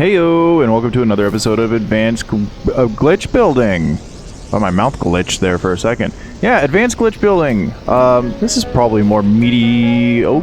Heyo, and welcome to another episode of Advanced Glitch Building. Oh, my mouth glitched there for a second. Yeah, Advanced Glitch Building. This is probably more mediocre,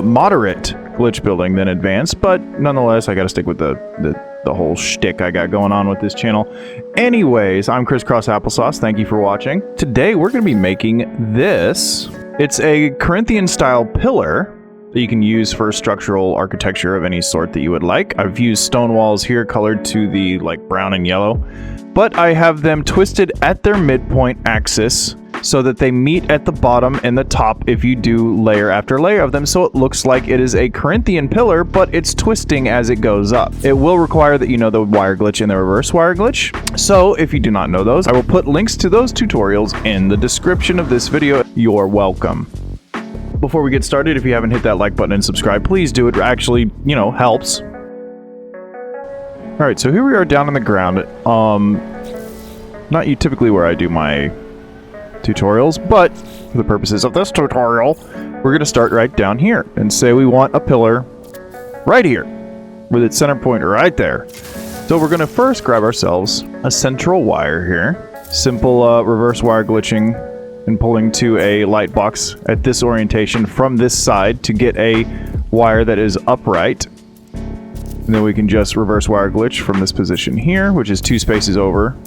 moderate glitch building than advanced, but nonetheless, I gotta stick with the whole shtick I got going on with this channel. Anyways, I'm Crisscross Applesauce. Thank you for watching. Today, we're gonna be making this. It's a Corinthian-style pillar that you can use for structural architecture of any sort that you would like. I've used stone walls here colored to the brown and yellow, but I have them twisted at their midpoint axis so that they meet at the bottom and the top if you do layer after layer of them, so it looks like it is a Corinthian pillar, but it's twisting as it goes up. It will require that you know the wire glitch and the reverse wire glitch, so if you do not know those, I will put links to those tutorials in the description of this video. You're welcome. Before we get started, if you haven't hit that like button and subscribe, please do. It actually, helps. Alright, so here we are down on the ground. Not typically where I do my tutorials, but for the purposes of this tutorial, we're going to start right down here and say we want a pillar right here with its center point right there. So we're going to first grab ourselves a central wire here. Simple reverse wire glitching and pulling to a light box at this orientation from this side to get a wire that is upright. And then we can just reverse wire glitch from this position here, which is 2 spaces over.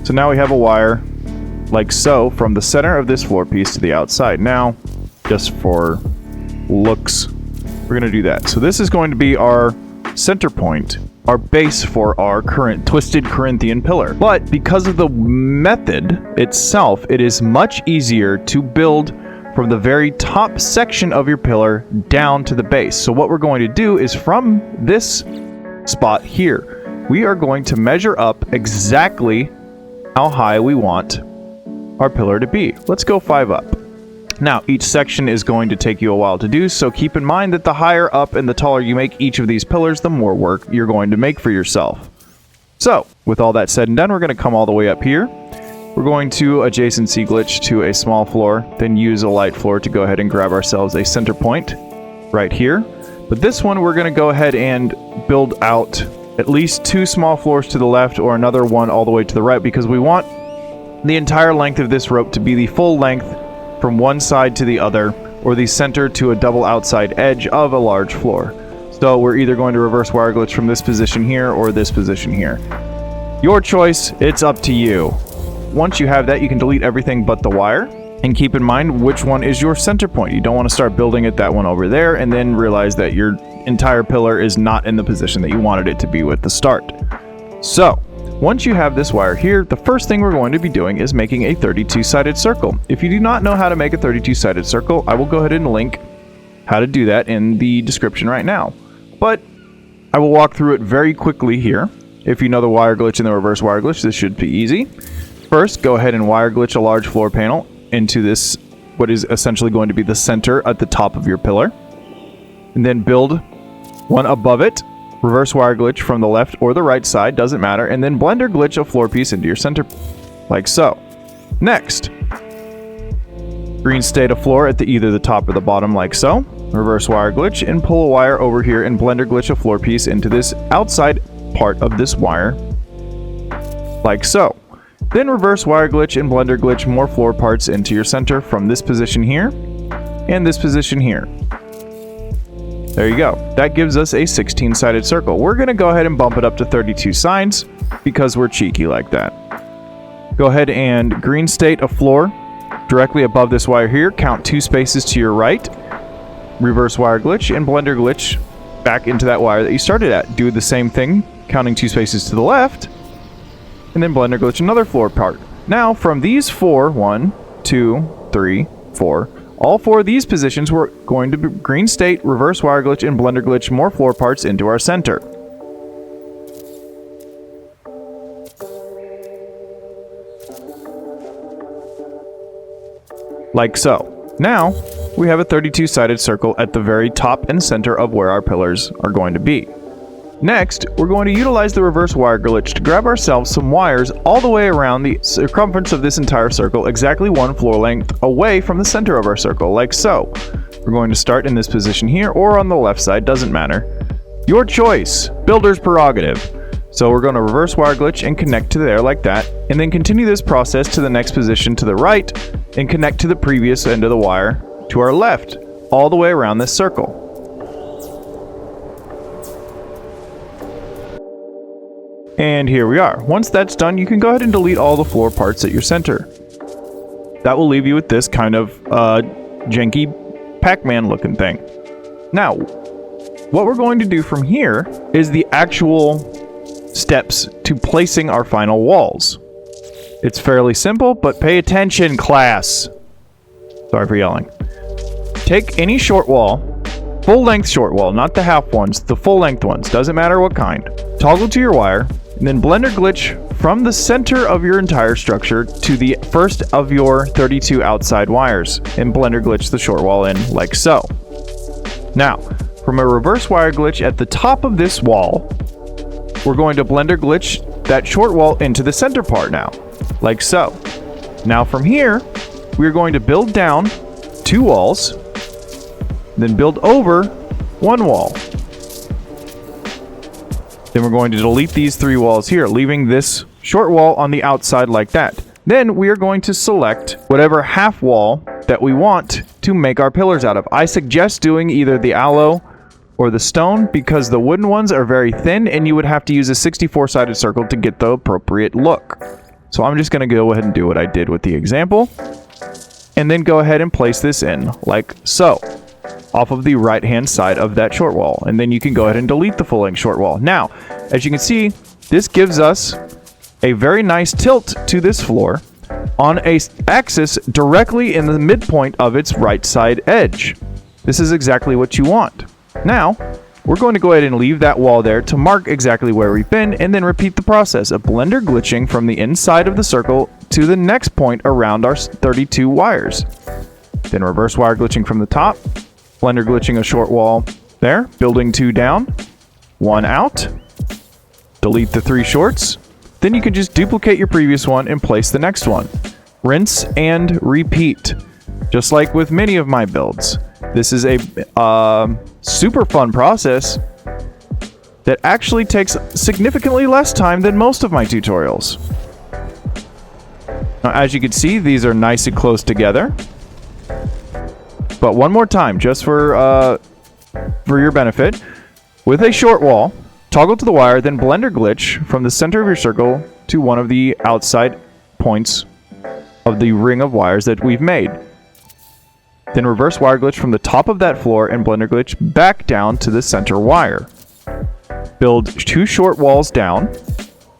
So now we have a wire like so from the center of this floor piece to the outside. Now, just for looks, we're going to do that. So this is going to be our center point, our base for our current twisted Corinthian pillar. But because of the method itself, it is much easier to build from the very top section of your pillar down to the base. So what we're going to do is from this spot here, we are going to measure up exactly how high we want our pillar to be. Let's go 5 up. Now, each section is going to take you a while to do, so keep in mind that the higher up and the taller you make each of these pillars, the more work you're going to make for yourself. So, with all that said and done, we're going to come all the way up here. We're going to adjacency glitch to a small floor, then use a light floor to go ahead and grab ourselves a center point right here. But this one, we're going to go ahead and build out at least 2 small floors to the left or another one all the way to the right, because we want the entire length of this rope to be the full length from one side to the other, or the center to a double outside edge of a large floor. So we're either going to reverse wire glitch from this position here or this position here. Your choice, it's up to you. Once you have that, you can delete everything but the wire, and keep in mind which one is your center point. You don't want to start building at that one over there and then realize that your entire pillar is not in the position that you wanted it to be with the start. So, once you have this wire here, the first thing we're going to be doing is making a 32-sided circle. If you do not know how to make a 32-sided circle, I will go ahead and link how to do that in the description right now. But I will walk through it very quickly here. If you know the wire glitch and the reverse wire glitch, this should be easy. First, go ahead and wire glitch a large floor panel into this, what is essentially going to be the center at the top of your pillar. And then build one above it. Reverse wire glitch from the left or the right side, doesn't matter, and then blender glitch a floor piece into your center, like so. Next, green state a floor at either the top or the bottom, like so. Reverse wire glitch and pull a wire over here and blender glitch a floor piece into this outside part of this wire, like so. Then reverse wire glitch and blender glitch more floor parts into your center from this position here and this position here. There you go. That gives us a 16-sided circle. We're going to go ahead and bump it up to 32 sides because we're cheeky like that. Go ahead and green state a floor directly above this wire here. Count 2 spaces to your right. Reverse wire glitch and blender glitch back into that wire that you started at. Do the same thing, counting 2 spaces to the left. And then blender glitch another floor part. Now, from these 4, 1, 2, 3, 4... all 4 of these positions, we're going to green state, reverse wire glitch, and blender glitch more floor parts into our center. Like so. Now, we have a 32-sided circle at the very top and center of where our pillars are going to be. Next, we're going to utilize the reverse wire glitch to grab ourselves some wires all the way around the circumference of this entire circle, exactly 1 floor length away from the center of our circle, like so. We're going to start in this position here, or on the left side, doesn't matter. Your choice. Builder's prerogative. So we're going to reverse wire glitch and connect to there like that, and then continue this process to the next position to the right and connect to the previous end of the wire to our left, all the way around this circle. And here we are. Once that's done, you can go ahead and delete all the floor parts at your center. That will leave you with this kind of janky Pac-Man looking thing. Now, what we're going to do from here is the actual steps to placing our final walls. It's fairly simple, but pay attention, class. Sorry for yelling. Take any short wall, full-length short wall, not the half ones, the full-length ones, doesn't matter what kind. Toggle to your wire, and then blender glitch from the center of your entire structure to the first of your 32 outside wires, and blender glitch the short wall in like so. Now, from a reverse wire glitch at the top of this wall, we're going to blender glitch that short wall into the center part now, like so. Now from here, we're going to build down 2 walls, then build over 1 wall. Then we're going to delete these 3 walls here, leaving this short wall on the outside like that. Then we are going to select whatever half wall that we want to make our pillars out of. I suggest doing either the aloe or the stone because the wooden ones are very thin and you would have to use a 64-sided circle to get the appropriate look. So I'm just going to go ahead and do what I did with the example, and then go ahead and place this in like so, off of the right hand side of that short wall, and then you can go ahead and delete the full length short wall. Now, as you can see, this gives us a very nice tilt to this floor on a axis directly in the midpoint of its right side edge. This is exactly what you want. Now, we're going to go ahead and leave that wall there to mark exactly where we've been, and then repeat the process of blender glitching from the inside of the circle to the next point around our 32 wires. Then reverse wire glitching from the top, blender glitching a short wall there, building 2 down, 1 out, delete the 3 shorts, then you can just duplicate your previous one and place the next one. Rinse and repeat, just like with many of my builds. This is a super fun process that actually takes significantly less time than most of my tutorials. Now, as you can see, these are nice and close together. But one more time, just for your benefit, with a short wall, toggle to the wire, then blender glitch from the center of your circle to one of the outside points of the ring of wires that we've made. Then reverse wire glitch from the top of that floor and blender glitch back down to the center wire. Build 2 short walls down,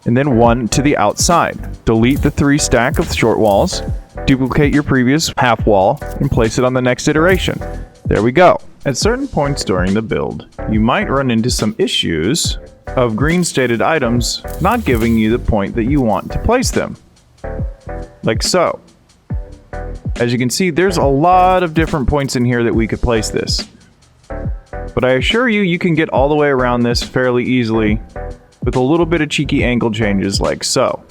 and then 1 to the outside. Delete the 3 stack of short walls, duplicate your previous half wall, and place it on the next iteration. There we go. At certain points during the build, you might run into some issues of green stated items not giving you the point that you want to place them. Like so. As you can see, there's a lot of different points in here that we could place this. But I assure you, you can get all the way around this fairly easily with a little bit of cheeky angle changes like so.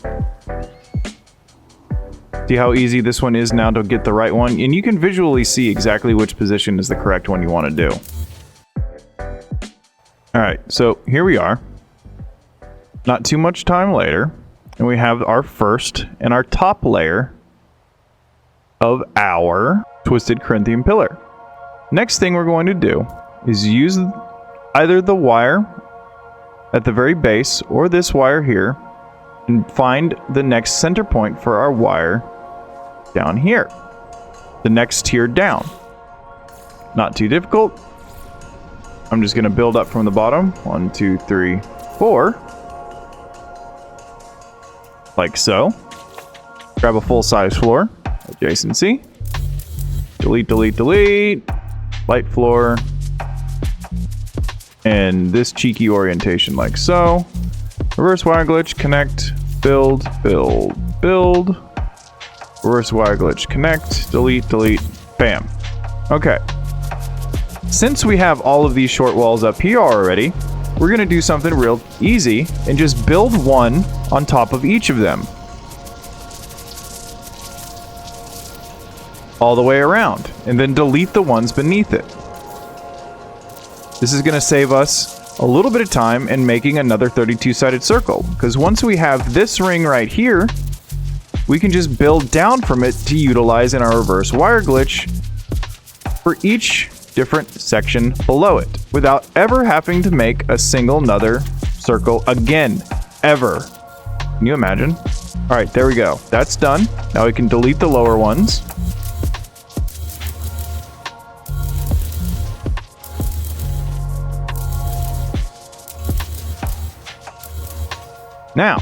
See how easy this one is now to get the right one? And you can visually see exactly which position is the correct one you want to do. Alright, so here we are. Not too much time later, and we have our first and our top layer of our twisted Corinthian pillar. Next thing we're going to do is use either the wire at the very base or this wire here and find the next center point for our wire down here. The next tier down. Not too difficult. I'm just going to build up from the bottom. 1, 2, 3, 4. Like so. Grab a full-size floor. Adjacency. Delete, delete, delete. Light floor. And this cheeky orientation like so. Reverse wire glitch, connect, build, build, build. Reverse wire glitch, connect, delete, delete, bam. Okay. Since we have all of these short walls up here already, we're going to do something real easy and just build one on top of each of them. All the way around, and then delete the ones beneath it. This is going to save us a little bit of time and making another 32-sided circle. Because once we have this ring right here, we can just build down from it to utilize in our reverse wire glitch for each different section below it, without ever having to make a single another circle again, ever. Can you imagine? All right, there we go. That's done. Now we can delete the lower ones. Now,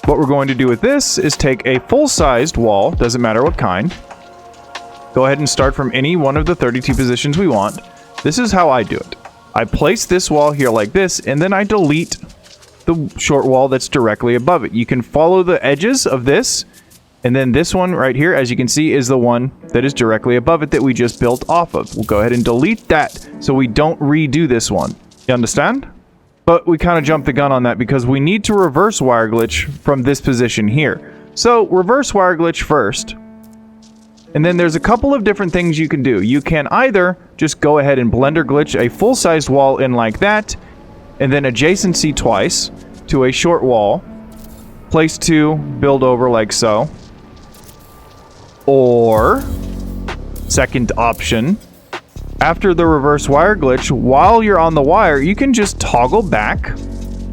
what we're going to do with this is take a full-sized wall, doesn't matter what kind. Go ahead and start from any one of the 32 positions we want. This is how I do it. I place this wall here like this, and then I delete the short wall that's directly above it. You can follow the edges of this, and then this one right here, as you can see, is the one that is directly above it that we just built off of. We'll go ahead and delete that so we don't redo this one. You understand? But we kind of jumped the gun on that because we need to reverse wire glitch from this position here. So reverse wire glitch first. And then there's a couple of different things you can do. You can either just go ahead and blender glitch a full-sized wall in like that, and then adjacency twice to a short wall. Place 2, build over like so. Or, second option, after the reverse wire glitch, while you're on the wire, you can just toggle back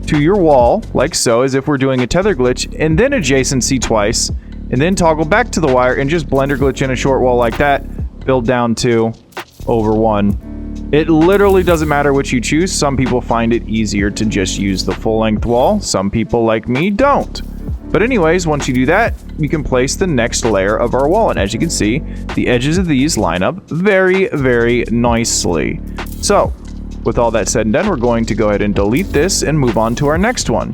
to your wall, like so, as if we're doing a tether glitch, and then adjacency twice, and then toggle back to the wire, and just blender glitch in a short wall like that, build down 2, over 1. It literally doesn't matter which you choose. Some people find it easier to just use the full-length wall. Some people, like me, don't. But anyways, once you do that, you can place the next layer of our wall. And as you can see, the edges of these line up very, very nicely. So, with all that said and done, we're going to go ahead and delete this and move on to our next one,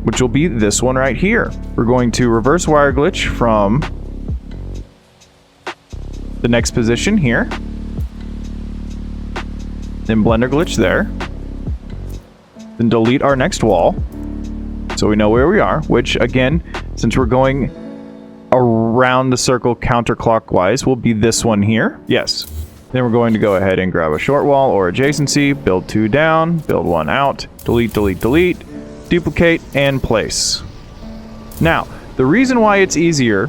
which will be this one right here. We're going to reverse wire glitch from the next position here. Then blender glitch there. Then delete our next wall, so we know where we are, which again, since we're going around the circle counterclockwise, will be this one here. Yes. Then we're going to go ahead and grab a short wall or adjacency, build 2 down, build 1 out, delete, delete, delete, duplicate, and place. Now, the reason why it's easier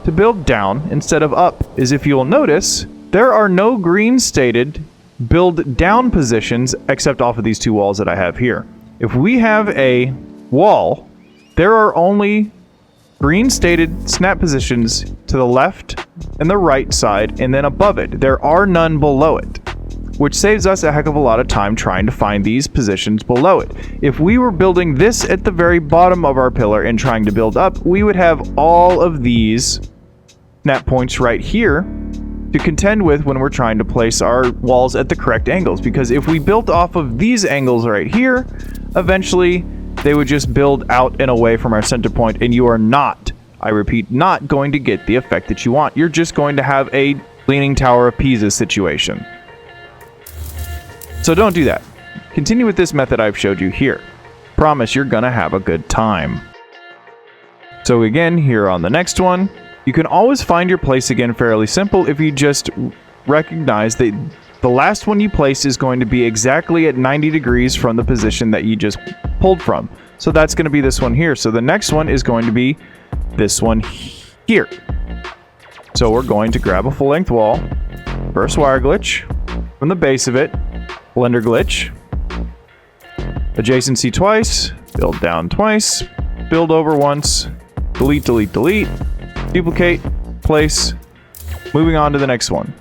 to build down instead of up is, if you'll notice, there are no green stated build down positions except off of these 2 walls that I have here. If we have a wall, there are only green stated snap positions to the left and the right side, and then above it. There are none below it, which saves us a heck of a lot of time trying to find these positions below it. If we were building this at the very bottom of our pillar and trying to build up, we would have all of these snap points right here to contend with when we're trying to place our walls at the correct angles. Because if we built off of these angles right here, eventually they would just build out and away from our center point, and you are not, I repeat, not going to get the effect that you want. You're just going to have a Leaning Tower of Pisa situation. So don't do that. Continue with this method I've showed you here. Promise you're gonna have a good time. So again, here on the next one, you can always find your place again fairly simple if you just recognize that the last one you place is going to be exactly at 90 degrees from the position that you just pulled from. So that's going to be this one here. So the next one is going to be this one here. So we're going to grab a full-length wall, reverse wire glitch from the base of it, blender glitch, adjacency twice, build down twice, build over once, delete, delete, delete, duplicate, place, moving on to the next one.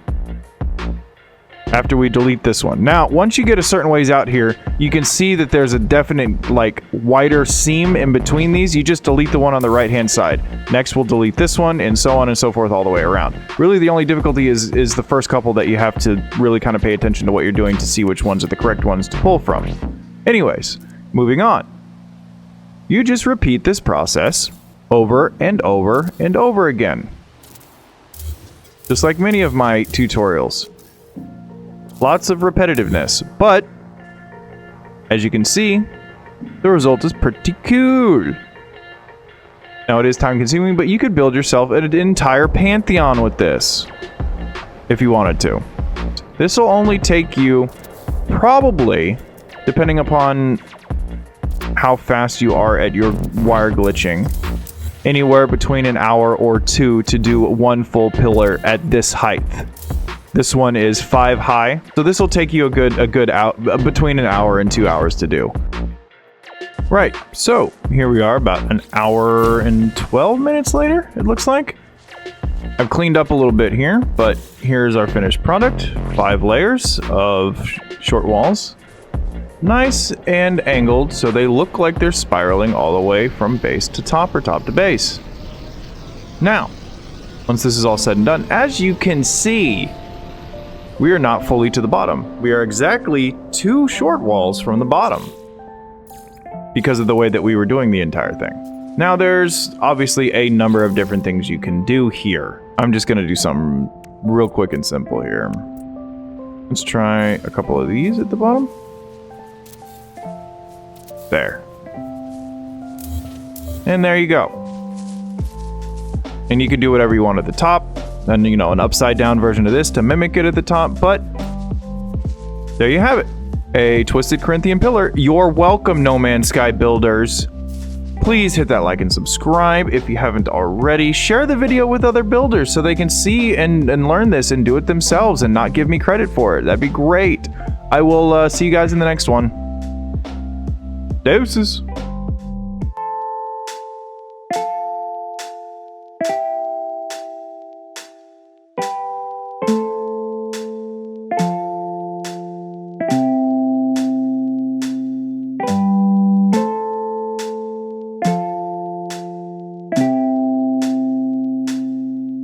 After we delete this one. Now, once you get a certain ways out here, you can see that there's a definite, like, wider seam in between these. You just delete the one on the right-hand side. Next, we'll delete this one, and so on and so forth all the way around. Really, the only difficulty is the first couple that you have to really kind of pay attention to what you're doing to see which ones are the correct ones to pull from. Anyways, moving on. You just repeat this process over and over and over again. Just like many of my tutorials. Lots of repetitiveness, but as you can see, the result is pretty cool. Now it is time consuming, but you could build yourself an entire pantheon with this if you wanted to. This will only take you probably, depending upon how fast you are at your wire glitching, anywhere between an hour or 2 to do one full pillar at this height. This one is 5 high, so this will take you between an hour and 2 hours to do. Right, so here we are about an hour and 12 minutes later, it looks like. I've cleaned up a little bit here, but here's our finished product. 5 layers of short walls. Nice and angled, so they look like they're spiraling all the way from base to top or top to base. Now, once this is all said and done, as you can see, we are not fully to the bottom. We are exactly 2 short walls from the bottom because of the way that we were doing the entire thing. Now, there's obviously a number of different things you can do here. I'm just going to do something real quick and simple here. Let's try a couple of these at the bottom. There. And there you go. And you can do whatever you want at the top. And, you know, an upside down version of this to mimic it at the top. But there you have it. A twisted Corinthian pillar. You're welcome, No Man's Sky builders. Please hit that like and subscribe if you haven't already. Share the video with other builders so they can see and learn this and do it themselves and not give me credit for it. That'd be great. I will see you guys in the next one. Deuces.